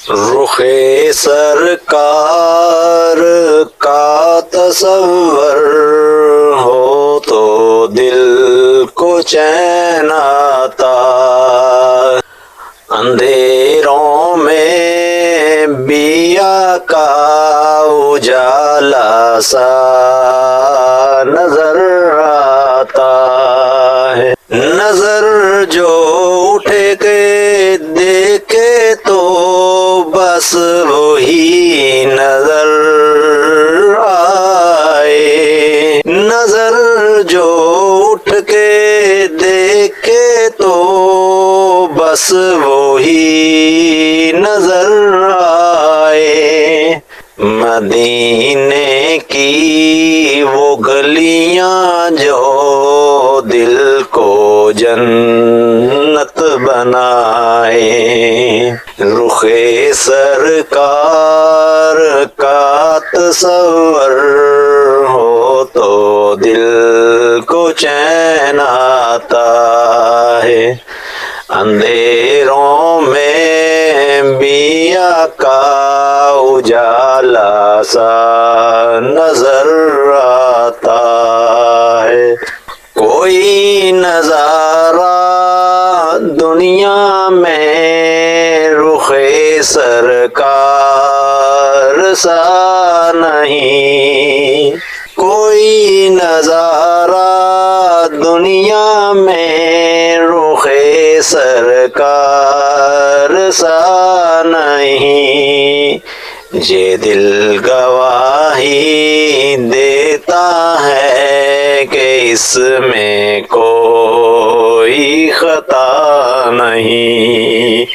رخ سرکار کا تصور ہو تو دل کو چین آتا، اندھیروں میں بھی آقا اجالا سا نظر آتا ہے۔ نظر جو اٹھے کے دیکھے تو بس وہی نظر آئے، نظر جو اٹھ کے دیکھے تو بس وہی نظر آئے۔ مدینے کی وہ گلیاں جو دل کو جنت بنائے، رخ سرکار کا تصور ہو تو دل کو چین آتا ہے، اندھیروں میں بھی آقا اجالا سا نظر آتا ہے۔ کوئی نظارہ دنیا میں رخ سرکار سا نہیں، کوئی نظارہ دنیا میں رخ سرکار سا نہیں، یہ دل گواہی دیتا ہے کہ اس میں کوئی خطا نہیں،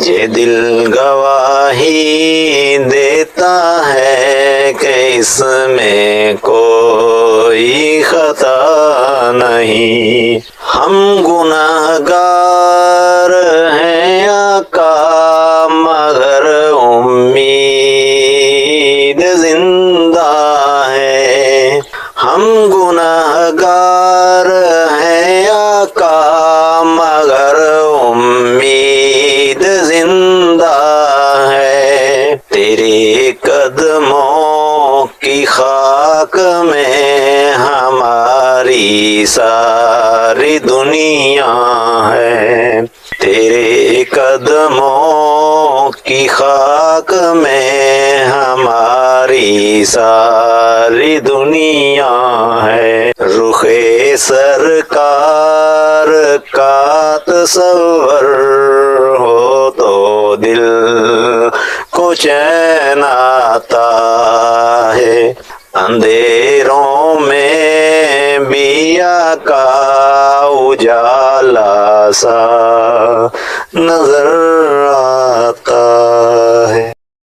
یہ دل گواہی دیتا ہے کہ اس میں کوئی خطا نہیں۔ ہم گنہگار ہیں آقا مگر امید زندہ ہے، ہم گنہگار ہیں آقا مگر امید زندہ ہے، تیرے قدموں کی خاک میں ہماری ساری دنیا ہے، تیرے قدموں کی خاک میں ہماری ساری دنیا ہے، رخ سرکار کا تصور ہو تو دل کو چین آتا ہے، اندھیروں میں بھی آقا اجالا سا نظر